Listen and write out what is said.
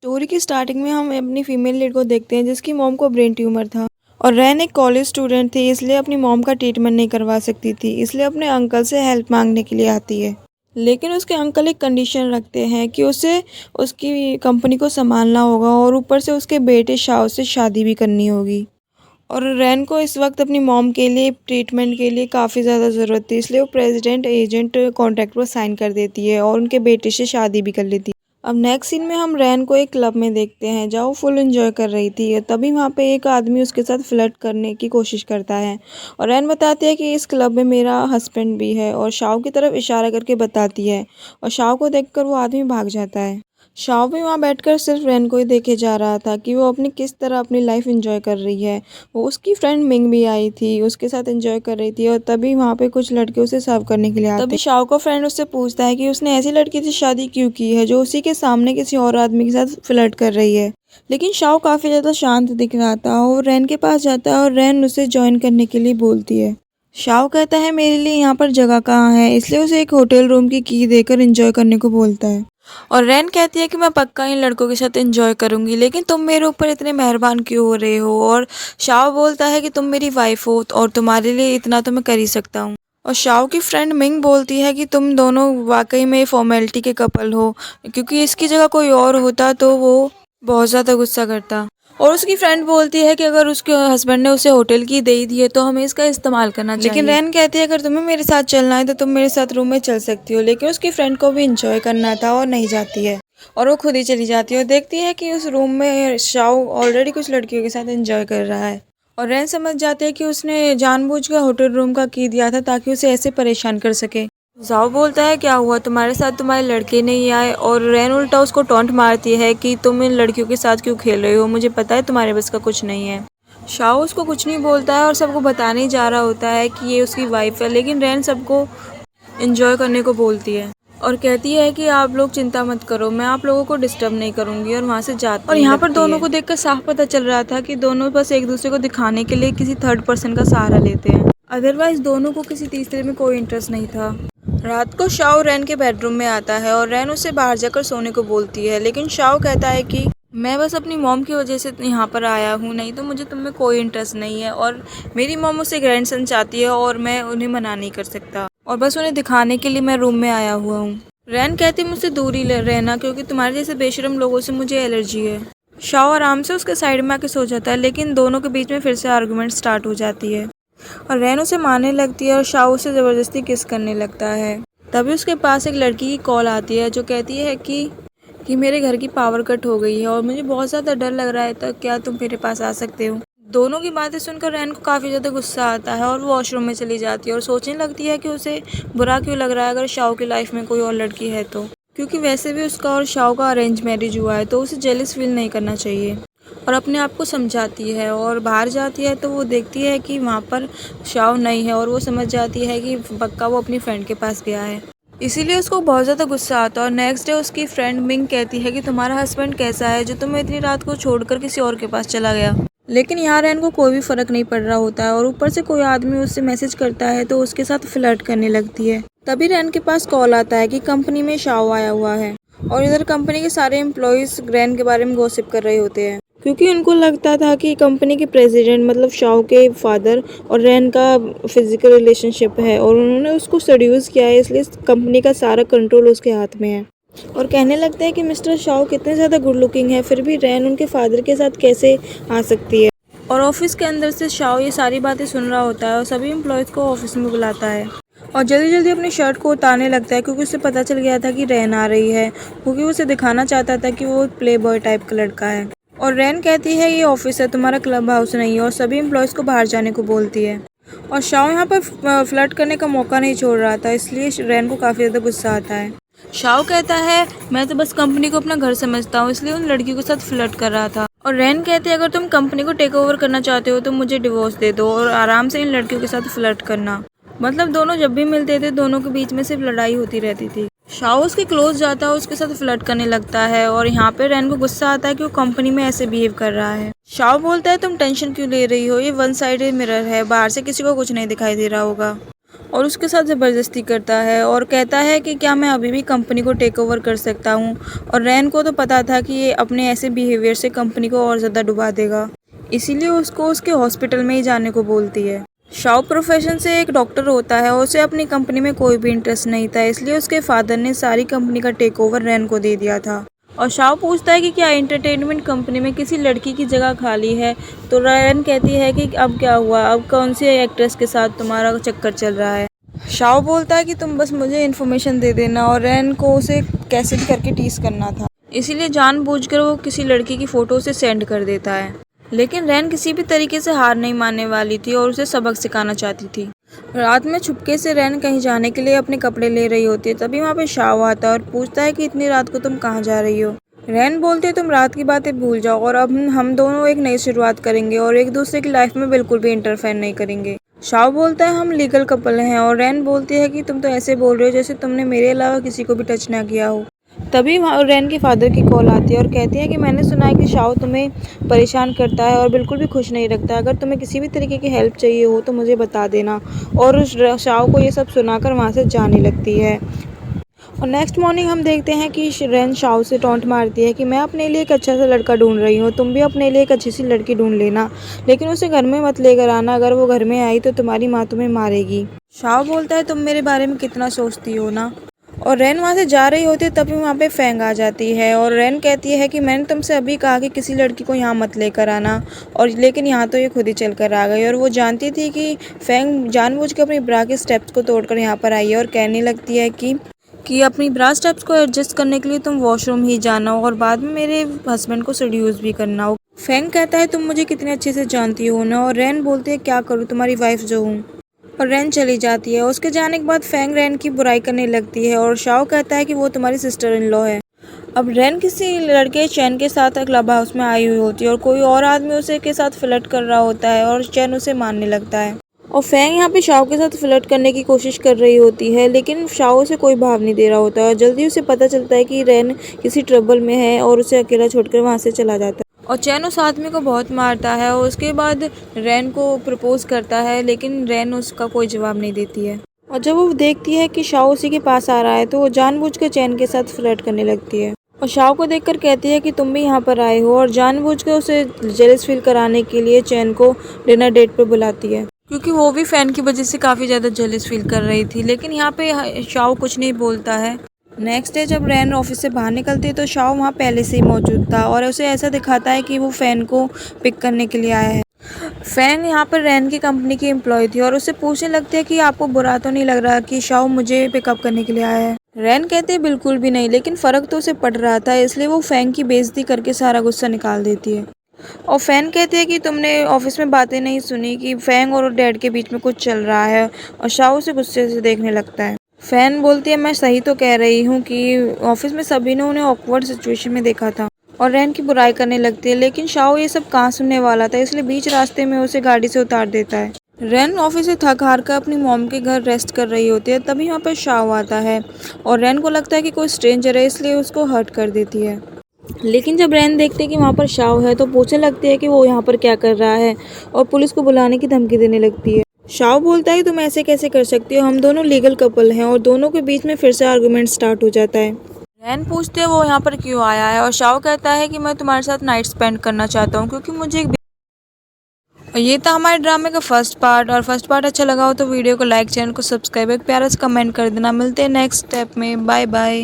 Story की starting में हम अपनी फीमेल लीड को देखते हैं जिसकी मॉम को ब्रेन ट्यूमर था और रैन एक कॉलेज स्टूडेंट थी, इसलिए अपनी मॉम का ट्रीटमेंट नहीं करवा सकती थी, इसलिए अपने अंकल से हेल्प मांगने के लिए आती है। लेकिन उसके अंकल एक कंडीशन रखते हैं कि उसे उसकी कंपनी को संभालना होगा और ऊपर से उसके बेटे शाओ से शादी भी करनी होगी। और रैन को इस वक्त अपनी मॉम के लिए ट्रीटमेंट के लिए काफ़ी ज़्यादा ज़रूरत थी, इसलिए वो प्रेसिडेंट एजेंट कॉन्ट्रैक्ट पर साइन कर देती है और उनके बेटे से शादी भी कर लेती है। अब नेक्स्ट सीन में हम रैन को एक क्लब में देखते हैं जहाँ वो फुल एंजॉय कर रही थी। तभी वहाँ पे एक आदमी उसके साथ फ्लर्ट करने की कोशिश करता है और रैन बताती है कि इस क्लब में मेरा हस्बैंड भी है और शाओ की तरफ इशारा करके बताती है और शाओ को देखकर वो आदमी भाग जाता है। शाओ भी वहाँ बैठकर सिर्फ रैन को ही देखे जा रहा था कि वो अपनी किस तरह अपनी लाइफ एंजॉय कर रही है। वो उसकी फ्रेंड मिंग भी आई थी, उसके साथ एंजॉय कर रही थी और तभी वहाँ पे कुछ लड़के उसे सर्व करने के लिए आते। तभी शाओ का फ्रेंड उससे पूछता है कि उसने ऐसी लड़की से शादी क्यों की है जो उसी के सामने किसी और आदमी के साथ फ्लर्ट कर रही है। लेकिन शाओ काफ़ी ज़्यादा शांत दिख रहा था और रैन के पास जाता है और रैन उसे ज्वाइन करने के लिए बोलती है। शाओ कहता है मेरे लिए यहाँ पर जगह कहाँ है, इसलिए उसे एक होटल रूम की की देकर एंजॉय करने को बोलता है। और रैन कहती है कि मैं पक्का इन लड़कों के साथ एंजॉय करूंगी, लेकिन तुम मेरे ऊपर इतने मेहरबान क्यों हो रहे हो। और शाओ बोलता है कि तुम मेरी वाइफ हो और तुम्हारे लिए इतना तो मैं कर ही सकता हूँ। और शाओ की फ्रेंड मिंग बोलती है कि तुम दोनों वाकई में फॉर्मेलिटी के कपल हो, क्योंकि इसकी जगह कोई और होता तो वो बहुत ज़्यादा गुस्सा करता। और उसकी फ्रेंड बोलती है कि अगर उसके हस्बैंड ने उसे होटल की दे दी है तो हमें इसका इस्तेमाल करना चाहिए। लेकिन रैन कहती है अगर तुम्हें मेरे साथ चलना है तो तुम मेरे साथ रूम में चल सकती हो, लेकिन उसकी फ्रेंड को भी इंजॉय करना था और नहीं जाती है और वो खुद ही चली जाती है और देखती है कि उस रूम में शाओ ऑलरेडी कुछ लड़कियों के साथ एंजॉय कर रहा है। और रैन समझ जाते हैं कि उसने जानबूझकर होटल रूम का की दिया था ताकि उसे ऐसे परेशान कर सके। जाओ बोलता है क्या हुआ तुम्हारे साथ, तुम्हारे लड़के नहीं आए। और रैन उल्टा उसको टॉन्ट मारती है कि तुम इन लड़कियों के साथ क्यों खेल रहे हो, मुझे पता है तुम्हारे बस का कुछ नहीं है। शाओ उसको कुछ नहीं बोलता है और सबको बताने ही जा रहा होता है कि ये उसकी वाइफ है, लेकिन रैन सबको एंजॉय करने को बोलती है और कहती है कि आप लोग चिंता मत करो, मैं आप लोगों को डिस्टर्ब नहीं करूंगी और वहाँ से जाती। और यहाँ पर दोनों को देखकर साफ पता चल रहा था कि दोनों बस एक दूसरे को दिखाने के लिए किसी थर्ड पर्सन का सहारा लेते हैं, अदरवाइज दोनों को किसी तीसरे में कोई इंटरेस्ट नहीं था। रात को शाओ रैन के बेडरूम में आता है और रैन उसे बाहर जाकर सोने को बोलती है, लेकिन शाओ कहता है कि मैं बस अपनी मॉम की वजह से यहाँ पर आया हूँ, नहीं तो मुझे तुम में कोई इंटरेस्ट नहीं है और मेरी मॉम मुझसे ग्रैंडसन चाहती है और मैं उन्हें मना नहीं कर सकता और बस उन्हें दिखाने के लिए मैं रूम में आया हुआ हूँ। रैन कहती है मुझसे दूर ही रहना क्योंकि तुम्हारे जैसे बेशरम लोगों से मुझे एलर्जी है। शाओ आराम से उसके साइड में आके सो जाता है, लेकिन दोनों के बीच में फिर से आर्गुमेंट स्टार्ट हो जाती है और रैन उसे मारने लगती है और शाओ उसे ज़बरदस्ती किस करने लगता है। तभी उसके पास एक लड़की की कॉल आती है जो कहती है कि मेरे घर की पावर कट हो गई है और मुझे बहुत ज़्यादा डर लग रहा है, तो क्या तुम मेरे पास आ सकते हो। दोनों की बातें सुनकर रैन को काफ़ी ज़्यादा गुस्सा आता है और वो वॉशरूम में चली जाती है और सोचने लगती है कि उसे बुरा क्यों लग रहा है अगर शाओ की लाइफ में कोई और लड़की है तो, क्योंकि वैसे भी उसका और शाओ का अरेंज मैरिज हुआ है तो उसे जेलस फील नहीं करना चाहिए। और अपने आप को समझाती है और बाहर जाती है तो वो देखती है कि वहाँ पर शाओ नहीं है और वो समझ जाती है कि पक्का वो अपनी फ्रेंड के पास गया है, इसीलिए उसको बहुत ज़्यादा गुस्सा आता है। और नेक्स्ट डे उसकी फ्रेंड मिंग कहती है कि तुम्हारा हस्बैंड कैसा है जो तुम्हें इतनी रात को छोड़कर किसी और के पास चला गया। लेकिन यहाँ रैन को कोई भी फ़र्क नहीं पड़ रहा होता है और ऊपर से कोई आदमी उससे मैसेज करता है तो उसके साथ फ्लर्ट करने लगती है। तभी रैन के पास कॉल आता है कि कंपनी में शाओ आया हुआ है और इधर कंपनी के सारे एम्प्लॉयज़ रैन के बारे में गॉसिप कर रहे होते हैं, क्योंकि उनको लगता था कि कंपनी के प्रेसिडेंट मतलब शाओ के फादर और रैन का फिजिकल रिलेशनशिप है और उन्होंने उसको सेड्यूस किया है, इसलिए कंपनी का सारा कंट्रोल उसके हाथ में है। और कहने लगते हैं कि मिस्टर शाओ कितने ज़्यादा गुड लुकिंग है, फिर भी रैन उनके फादर के साथ कैसे आ सकती है। और ऑफिस के अंदर से शाओ ये सारी बातें सुन रहा होता है और सभी एम्प्लॉयज़ को ऑफिस में बुलाता है और जल्दी जल्दी अपनी शर्ट को उतारने लगता है, क्योंकि उसे पता चल गया था कि रैन आ रही है, क्योंकि उसे दिखाना चाहता था कि वो प्ले बॉय टाइप का लड़का है। और रैन कहती है ये ऑफिस है, तुम्हारा क्लब हाउस नहीं है, और सभी एम्प्लॉयज़ को बाहर जाने को बोलती है। और शाओ यहाँ पर फ्लर्ट करने का मौका नहीं छोड़ रहा था, इसलिए रैन को काफ़ी ज़्यादा गुस्सा आता है। शाओ कहता है मैं तो बस कंपनी को अपना घर समझता हूँ, इसलिए उन लड़कियों के साथ फ्लर्ट कर रहा था। और रैन कहते हैं अगर तुम कंपनी को टेक ओवर करना चाहते हो तो मुझे डिवोर्स दे दो और आराम से इन लड़कियों के साथ फ्लर्ट करना। मतलब दोनों जब भी मिलते थे दोनों के बीच में सिर्फ लड़ाई होती रहती थी। शाओ उसके क्लोज जाता है, उसके साथ फ्लर्ट करने लगता है और यहाँ पे रैन को गुस्सा आता है कि वो कंपनी में ऐसे बिहेव कर रहा है। शाओ बोलता है तुम टेंशन क्यों ले रही हो, ये वन साइडेड मिरर है, बाहर से किसी को कुछ नहीं दिखाई दे रहा होगा। और उसके साथ ज़बरदस्ती करता है और कहता है कि क्या मैं अभी भी कंपनी को टेक ओवर कर सकता हूँ। और रैन को तो पता था कि ये अपने ऐसे बिहेवियर से कंपनी को और ज़्यादा डुबा देगा, इसीलिए उसको उसके हॉस्पिटल में ही जाने को बोलती है। शाओ प्रोफेशन से एक डॉक्टर होता है और उसे अपनी कंपनी में कोई भी इंटरेस्ट नहीं था, इसलिए उसके फादर ने सारी कंपनी का टेक ओवर रैन को दे दिया था। और शाओ पूछता है कि क्या एंटरटेनमेंट कंपनी में किसी लड़की की जगह खाली है, तो रैन कहती है कि अब क्या हुआ, अब कौन सी एक्ट्रेस के साथ तुम्हारा चक्कर चल रहा है। शाओ बोलता है कि तुम बस मुझे इन्फॉर्मेशन दे देना, और रैन को उसे कैसे भी करके टीज करना था, इसीलिए जानबूझकर वो किसी लड़की की फ़ोटो उसे सेंड कर देता है। लेकिन रैन किसी भी तरीके से हार नहीं मानने वाली थी और उसे सबक सिखाना चाहती थी। रात में छुपके से रैन कहीं जाने के लिए अपने कपड़े ले रही होती है, तभी वहाँ पे शाओ आता है और पूछता है कि इतनी रात को तुम कहाँ जा रही हो। रैन बोलती है तुम रात की बातें भूल जाओ और अब हम दोनों एक नई शुरुआत करेंगे और एक दूसरे की लाइफ में बिल्कुल भी इंटरफेयर नहीं करेंगे। शाओ बोलता है हम लीगल कपल हैं, और रैन बोलती है कि तुम तो ऐसे बोल रहे हो जैसे तुमने मेरे अलावा किसी को भी टच ना किया हो। तभी रैन के फादर की कॉल आती है और कहती है कि मैंने सुना है कि शाओ तुम्हें परेशान करता है और बिल्कुल भी खुश नहीं रखता, अगर तुम्हें किसी भी तरीके की हेल्प चाहिए हो तो मुझे बता देना। और उस शाओ को ये सब सुनाकर वहाँ से जाने लगती है। और नेक्स्ट मॉर्निंग हम देखते हैं कि रैन शाओ से टॉन्ट मारती है कि मैं अपने लिए एक अच्छा सा लड़का ढूंढ रही हूँ, तुम भी अपने लिए एक अच्छी सी लड़की ढूंढ लेना, लेकिन उसे घर में मत लेकर आना, अगर वो घर में आई तो तुम्हारी माँ तुम्हें मारेगी। शाओ बोलता है तुम मेरे बारे में कितना सोचती हो ना। और रैन वहाँ से जा रही होती है, तभी वहाँ पे फेंग आ जाती है और रैन कहती है कि मैंने तुमसे अभी कहा कि किसी लड़की को यहाँ मत लेकर आना, और लेकिन यहाँ तो ये खुद ही चल कर आ गई। और वो जानती थी कि फेंग जानबूझ के अपनी ब्रा के स्टेप्स को तोड़कर यहाँ पर आई है और कहने लगती है कि अपनी ब्रा स्टेप्स को एडजस्ट करने के लिए तुम वॉशरूम ही जाना हो और बाद में मेरे हस्बैंड को सेड्यूस भी करना हो। फेंग कहता है तुम मुझे कितने अच्छे से जानती हो ना, और रैन बोलती है क्या करूँ, तुम्हारी वाइफ जो हूँ। और रैन चली जाती है। उसके जाने के बाद फेंग रैन की बुराई करने लगती है और शाओ कहता है कि वो तुम्हारी सिस्टर इन लॉ है। अब रैन किसी लड़के चैन के साथ क्लब हाउस में आई हुई होती है और कोई और आदमी उसे के साथ फ्लर्ट कर रहा होता है और चैन उसे मारने लगता है। और फेंग यहाँ पे शाओ के साथ फ्लर्ट करने की कोशिश कर रही होती है, लेकिन शाओ उसे कोई भाव नहीं दे रहा होता है। जल्दी उसे पता चलता है कि रैन किसी ट्रबल में है और उसे अकेला छोड़कर वहाँ से चला जाता है। और चैन उस आदमी को बहुत मारता है और उसके बाद रैन को प्रपोज करता है, लेकिन रैन उसका कोई जवाब नहीं देती है। और जब वो देखती है कि शाओ उसी के पास आ रहा है तो वो जानबूझकर चैन के साथ फ्लर्ट करने लगती है और शाओ को देखकर कहती है कि तुम भी यहाँ पर आए हो, और जानबूझकर उसे जेलस फील कराने के लिए चैन को डिनर डेट पर बुलाती है, क्योंकि वो भी फैन की वजह से काफ़ी ज़्यादा जेलस फील कर रही थी। लेकिन यहाँ पे शाओ कुछ नहीं बोलता है। नेक्स्ट डे जब रैन ऑफिस से बाहर निकलती है तो शाओ वहाँ पहले से ही मौजूद था और उसे ऐसा दिखाता है कि वो फैन को पिक करने के लिए आया है। फैन यहाँ पर रैन की कंपनी की एम्प्लॉय थी और उससे पूछने लगती है कि आपको बुरा तो नहीं लग रहा कि शाओ मुझे पिकअप करने के लिए आया है। रैन कहते हैं बिल्कुल भी नहीं, लेकिन फ़र्क तो उसे पड़ रहा था, इसलिए वो फैन की बेइज्जती करके सारा गुस्सा निकाल देती है। और फैन कहती है कि तुमने ऑफिस में बातें नहीं सुनी कि फैंग और डैड के बीच में कुछ चल रहा है, और शाओ उसे गुस्से से देखने लगता है। फैन बोलती है मैं सही तो कह रही हूँ कि ऑफिस में सभी ने उन्हें ऑकवर्ड सिचुएशन में देखा था, और रैन की बुराई करने लगती है। लेकिन शाओ ये सब कहाँ सुनने वाला था, इसलिए बीच रास्ते में उसे गाड़ी से उतार देता है। रैन ऑफिस से थक हार कर अपनी मॉम के घर रेस्ट कर रही होती है, तभी वहाँ पर शाओ आता है और रैन को लगता है कि कोई स्ट्रेंजर है, इसलिए उसको हर्ट कर देती है। लेकिन जब रैन देखते हैं कि वहाँ पर शाओ है तो पूछने लगती है कि वो यहाँ पर क्या कर रहा है और पुलिस को बुलाने की धमकी देने लगती है। शाओ बोलता है तुम ऐसे कैसे कर सकती हो, हम दोनों लीगल कपल हैं, और दोनों के बीच में फिर से आर्गुमेंट स्टार्ट हो जाता है। रैन पूछते है वो यहाँ पर क्यों आया है और शाओ कहता है कि मैं तुम्हारे साथ नाइट स्पेंड करना चाहता हूँ क्योंकि मुझे एक। और ये था हमारे ड्रामे का फर्स्ट पार्ट, और फर्स्ट पार्ट अच्छा लगा हो तो वीडियो को लाइक, चैनल को सब्सक्राइब, एक प्यारा सा कमेंट कर देना। मिलते हैं नेक्स्ट स्टेप में, बाय बाय।